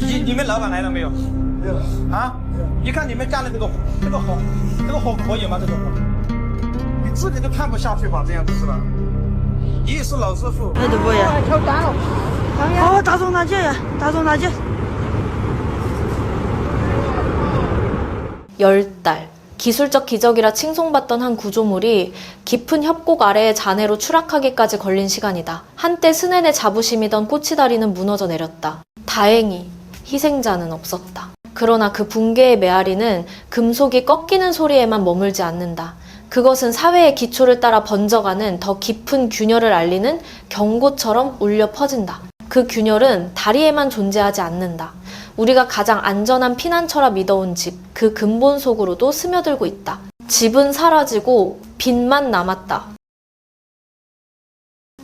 你们老板来了没有？没有啊？一看你们干的这个活可以吗？这个活，你自己都看不下去吧？这样子是吧？你也是老师傅。那都不一样。挑单了。大众大姐呀，大众大姐。 10달. 기술적 기적이라 칭송받던 한 구조물이 깊은 협곡 아래의 잔해로 추락하기까지 걸린 시간이다. 한때 스넨의 자부심이던 꼬치다리는 무너져 내렸다. 다행히 희생자는 없었다. 그러나 그 붕괴의 메아리는 금속이 꺾이는 소리에만 머물지 않는다. 그것은 사회의 기초를 따라 번져가는 더 깊은 균열을 알리는 경고처럼 울려 퍼진다. 그 균열은 다리에만 존재하지 않는다. 우리가 가장 안전한 피난처라 믿어온 집, 그 근본 속으로도 스며들고 있다. 집은 사라지고 빚만 남았다.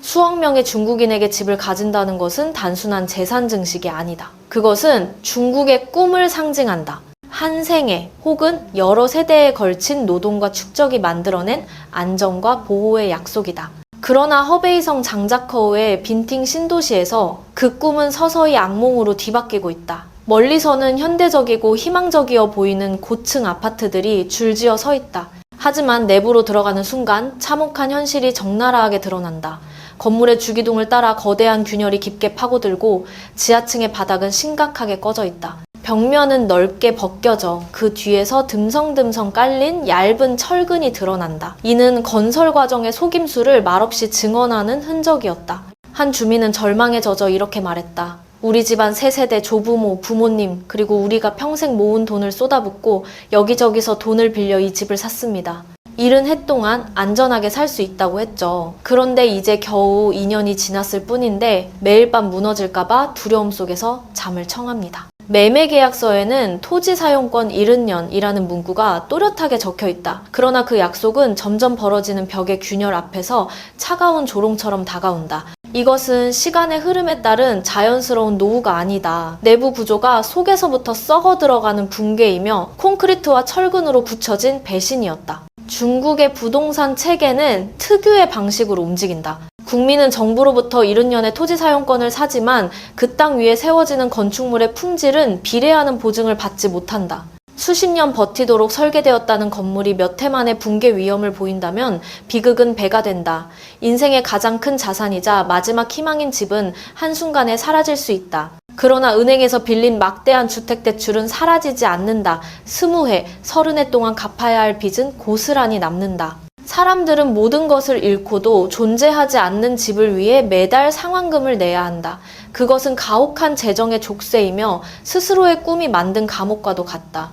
수억 명의 중국인에게 집을 가진다는 것은 단순한 재산 증식이 아니다. 그것은 중국의 꿈을 상징한다. 한 생애 혹은 여러 세대에 걸친 노동과 축적이 만들어낸 안정과 보호의 약속이다. 그러나 허베이성 장자커우의 빈팅 신도시에서 그 꿈은 서서히 악몽으로 뒤바뀌고 있다. 멀리서는 현대적이고 희망적이어 보이는 고층 아파트들이 줄지어 서 있다. 하지만 내부로 들어가는 순간 참혹한 현실이 적나라하게 드러난다. 건물의 주기둥을 따라 거대한 균열이 깊게 파고들고 지하층의 바닥은 심각하게 꺼져 있다. 벽면은 넓게 벗겨져 그 뒤에서 듬성듬성 깔린 얇은 철근이 드러난다. 이는 건설 과정의 속임수를 말없이 증언하는 흔적이었다. 한 주민은 절망에 젖어 이렇게 말했다. 우리 집안 3세대 조부모, 부모님, 그리고 우리가 평생 모은 돈을 쏟아붓고 여기저기서 돈을 빌려 이 집을 샀습니다. 70해 동안 안전하게 살 수 있다고 했죠. 그런데 이제 겨우 2년이 지났을 뿐인데 매일 밤 무너질까봐 두려움 속에서 잠을 청합니다. 매매계약서에는 토지 사용권 70년이라는 문구가 또렷하게 적혀 있다. 그러나 그 약속은 점점 벌어지는 벽의 균열 앞에서 차가운 조롱처럼 다가온다. 이것은 시간의 흐름에 따른 자연스러운 노후가 아니다. 내부 구조가 속에서부터 썩어 들어가는 붕괴이며 콘크리트와 철근으로 굳혀진 배신이었다. 중국의 부동산 체계는 특유의 방식으로 움직인다. 국민은 정부로부터 70년의 토지 사용권을 사지만 그 땅 위에 세워지는 건축물의 품질은 비례하는 보증을 받지 못한다. 수십 년 버티도록 설계되었다는 건물이 몇 해 만에 붕괴 위험을 보인다면 비극은 배가 된다. 인생의 가장 큰 자산이자 마지막 희망인 집은 한순간에 사라질 수 있다. 그러나 은행에서 빌린 막대한 주택대출은 사라지지 않는다. 20해, 30해 동안 갚아야 할 빚은 고스란히 남는다. 사람들은 모든 것을 잃고도 존재하지 않는 집을 위해 매달 상환금을 내야 한다. 그것은 가혹한 재정의 족쇄이며 스스로의 꿈이 만든 감옥과도 같다.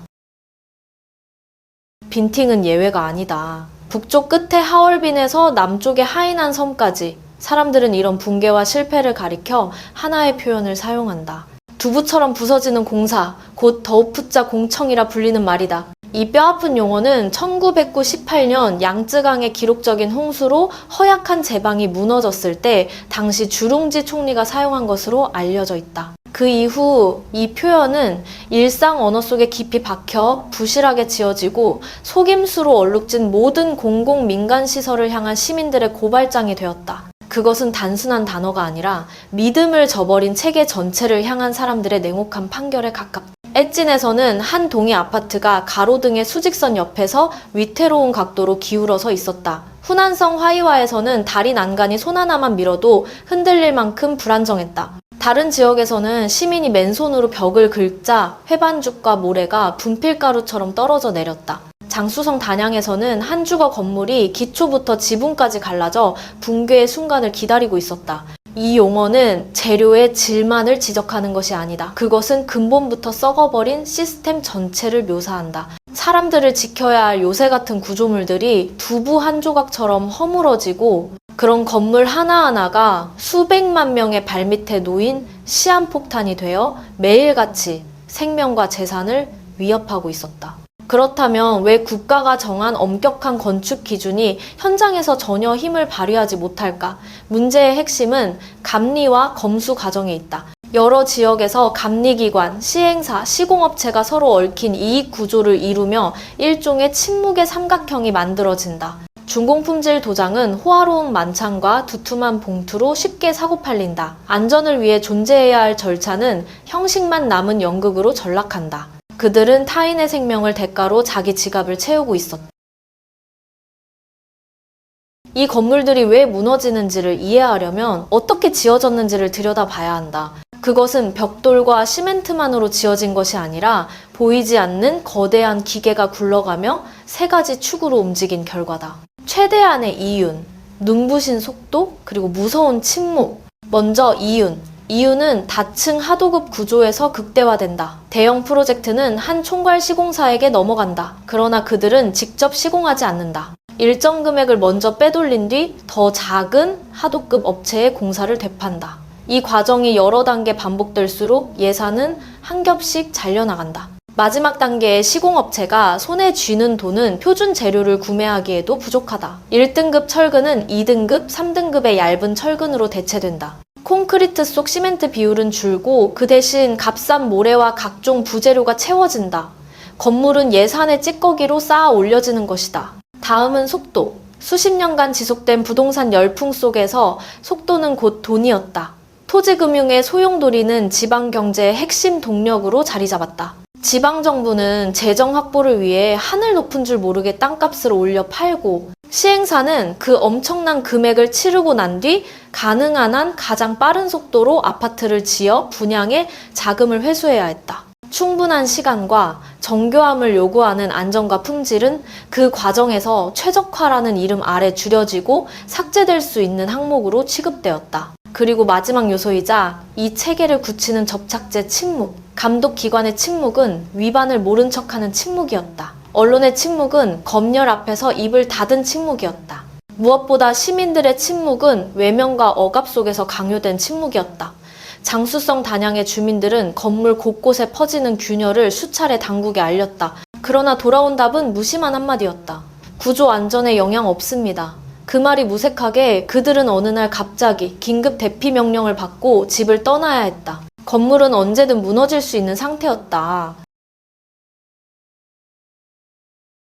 빈팅은 예외가 아니다. 북쪽 끝의 하얼빈에서 남쪽의 하이난 섬까지 사람들은 이런 붕괴와 실패를 가리켜 하나의 표현을 사용한다. 두부처럼 부서지는 공사, 곧 더우프자 공청이라 불리는 말이다. 이 뼈아픈 용어는 1909, 18년 양쯔강의 기록적인 홍수로 허약한 제방이 무너졌을 때 당시 주룽지 총리가 사용한 것으로 알려져 있다. 그 이후 이 표현은 일상 언어 속에 깊이 박혀 부실하게 지어지고 속임수로 얼룩진 모든 공공 민간 시설을 향한 시민들의 고발장이 되었다. 그것은 단순한 단어가 아니라 믿음을 저버린 체계 전체를 향한 사람들의 냉혹한 판결에 가깝다. 엣진에서는 한 동이 아파트가 가로등의 수직선 옆에서 위태로운 각도로 기울어서 있었다. 후난성 화이와에서는 다리 난간이 손 하나만 밀어도 흔들릴 만큼 불안정했다. 다른 지역에서는 시민이 맨손으로 벽을 긁자 회반죽과 모래가 분필가루처럼 떨어져 내렸다. 장수성 단양에서는 한 주거 건물이 기초부터 지붕까지 갈라져 붕괴의 순간을 기다리고 있었다. 이 용어는 재료의 질만을 지적하는 것이 아니다. 그것은 근본부터 썩어버린 시스템 전체를 묘사한다. 사람들을 지켜야 할 요새 같은 구조물들이 두부 한 조각처럼 허물어지고 그런 건물 하나하나가 수백만 명의 발밑에 놓인 시한폭탄이 되어 매일같이 생명과 재산을 위협하고 있었다. 그렇다면 왜 국가가 정한 엄격한 건축 기준이 현장에서 전혀 힘을 발휘하지 못할까? 문제의 핵심은 감리와 검수 과정에 있다. 여러 지역에서 감리기관, 시행사, 시공업체가 서로 얽힌 이익 구조를 이루며 일종의 침묵의 삼각형이 만들어진다. 중공품질 도장은 호화로운 만창과 두툼한 봉투로 쉽게 사고 팔린다. 안전을 위해 존재해야 할 절차는 형식만 남은 연극으로 전락한다. 그들은 타인의 생명을 대가로 자기 지갑을 채우고 있었다. 이 건물들이 왜 무너지는지를 이해하려면 어떻게 지어졌는지를 들여다봐야 한다. 그것은 벽돌과 시멘트만으로 지어진 것이 아니라 보이지 않는 거대한 기계가 굴러가며 세 가지 축으로 움직인 결과다. 최대한의 이윤, 눈부신 속도, 그리고 무서운 침묵. 먼저 이윤. 이윤은 다층 하도급 구조에서 극대화된다. 대형 프로젝트는 한 총괄 시공사에게 넘어간다. 그러나 그들은 직접 시공하지 않는다. 일정 금액을 먼저 빼돌린 뒤 더 작은 하도급 업체에 공사를 되판다. 이 과정이 여러 단계 반복될수록 예산은 한 겹씩 잘려나간다. 마지막 단계의 시공업체가 손에 쥐는 돈은 표준 재료를 구매하기에도 부족하다. 1등급 철근은 2등급, 3등급의 얇은 철근으로 대체된다. 콘크리트 속 시멘트 비율은 줄고 그 대신 값싼 모래와 각종 부재료가 채워진다. 건물은 예산의 찌꺼기로 쌓아 올려지는 것이다. 다음은 속도. 수십 년간 지속된 부동산 열풍 속에서 속도는 곧 돈이었다. 토지금융의 소용돌이는 지방경제의 핵심 동력으로 자리 잡았다. 지방정부는 재정 확보를 위해 하늘 높은 줄 모르게 땅값을 올려 팔고, 시행사는 그 엄청난 금액을 치르고 난 뒤 가능한 한 가장 빠른 속도로 아파트를 지어 분양해 자금을 회수해야 했다. 충분한 시간과 정교함을 요구하는 안전과 품질은 그 과정에서 최적화라는 이름 아래 줄여지고 삭제될 수 있는 항목으로 취급되었다. 그리고 마지막 요소이자 이 체계를 굳히는 접착제 침묵. 감독기관의 침묵은 위반을 모른 척하는 침묵이었다. 언론의 침묵은 검열 앞에서 입을 닫은 침묵이었다. 무엇보다 시민들의 침묵은 외면과 억압 속에서 강요된 침묵이었다. 장수성 단양의 주민들은 건물 곳곳에 퍼지는 균열을 수차례 당국에 알렸다. 그러나 돌아온 답은 무심한 한마디였다. 구조 안전에 영향 없습니다. 그 말이 무색하게 그들은 어느 날 갑자기 긴급 대피 명령을 받고 집을 떠나야 했다. 건물은 언제든 무너질 수 있는 상태였다.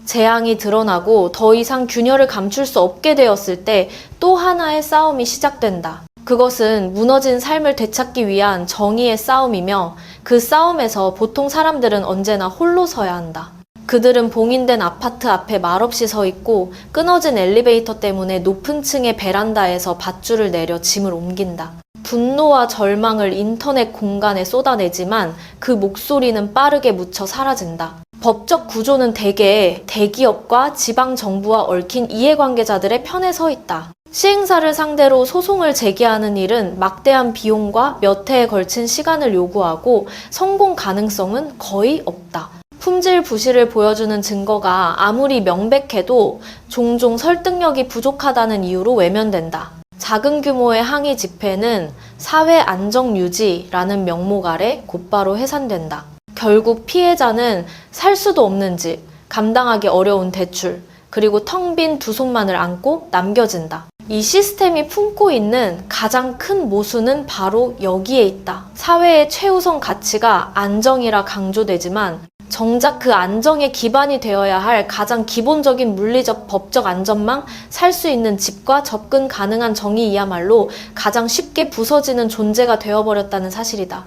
재앙이 드러나고 더 이상 균열을 감출 수 없게 되었을 때 또 하나의 싸움이 시작된다. 그것은 무너진 삶을 되찾기 위한 정의의 싸움이며 그 싸움에서 보통 사람들은 언제나 홀로 서야 한다. 그들은 봉인된 아파트 앞에 말없이 서 있고 끊어진 엘리베이터 때문에 높은 층의 베란다에서 밧줄을 내려 짐을 옮긴다. 분노와 절망을 인터넷 공간에 쏟아내지만 그 목소리는 빠르게 묻혀 사라진다. 법적 구조는 대개 대기업과 지방정부와 얽힌 이해관계자들의 편에 서 있다. 시행사를 상대로 소송을 제기하는 일은 막대한 비용과 몇 해에 걸친 시간을 요구하고 성공 가능성은 거의 없다. 품질 부실을 보여주는 증거가 아무리 명백해도 종종 설득력이 부족하다는 이유로 외면된다. 작은 규모의 항의 집회는 사회 안정 유지라는 명목 아래 곧바로 해산된다. 결국 피해자는 살 수도 없는 집, 감당하기 어려운 대출, 그리고 텅 빈 두 손만을 안고 남겨진다. 이 시스템이 품고 있는 가장 큰 모순은 바로 여기에 있다. 사회의 최우선 가치가 안정이라 강조되지만 정작 그 안정의 기반이 되어야 할 가장 기본적인 물리적 법적 안전망, 살 수 있는 집과 접근 가능한 정의이야말로 가장 쉽게 부서지는 존재가 되어버렸다는 사실이다.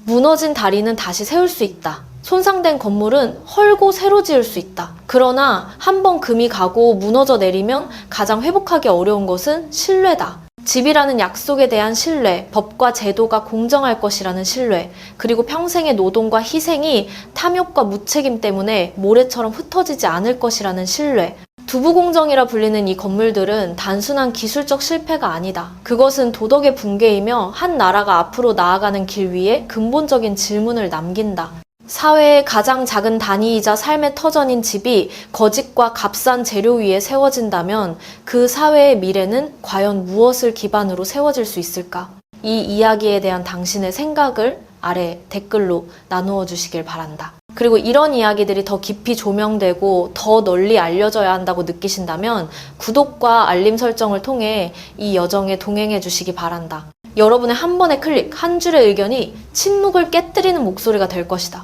무너진 다리는 다시 세울 수 있다. 손상된 건물은 헐고 새로 지을 수 있다. 그러나 한번 금이 가고 무너져 내리면 가장 회복하기 어려운 것은 신뢰다. 집이라는 약속에 대한 신뢰, 법과 제도가 공정할 것이라는 신뢰, 그리고 평생의 노동과 희생이 탐욕과 무책임 때문에 모래처럼 흩어지지 않을 것이라는 신뢰. 두부공정이라 불리는 이 건물들은 단순한 기술적 실패가 아니다. 그것은 도덕의 붕괴이며 한 나라가 앞으로 나아가는 길 위에 근본적인 질문을 남긴다. 사회의 가장 작은 단위이자 삶의 터전인 집이 거짓과 값싼 재료 위에 세워진다면 그 사회의 미래는 과연 무엇을 기반으로 세워질 수 있을까? 이 이야기에 대한 당신의 생각을 아래 댓글로 나누어 주시길 바란다. 그리고 이런 이야기들이 더 깊이 조명되고 더 널리 알려져야 한다고 느끼신다면 구독과 알림 설정을 통해 이 여정에 동행해 주시기 바란다. 여러분의 한 번의 클릭, 한 줄의 의견이 침묵을 깨뜨리는 목소리가 될 것이다.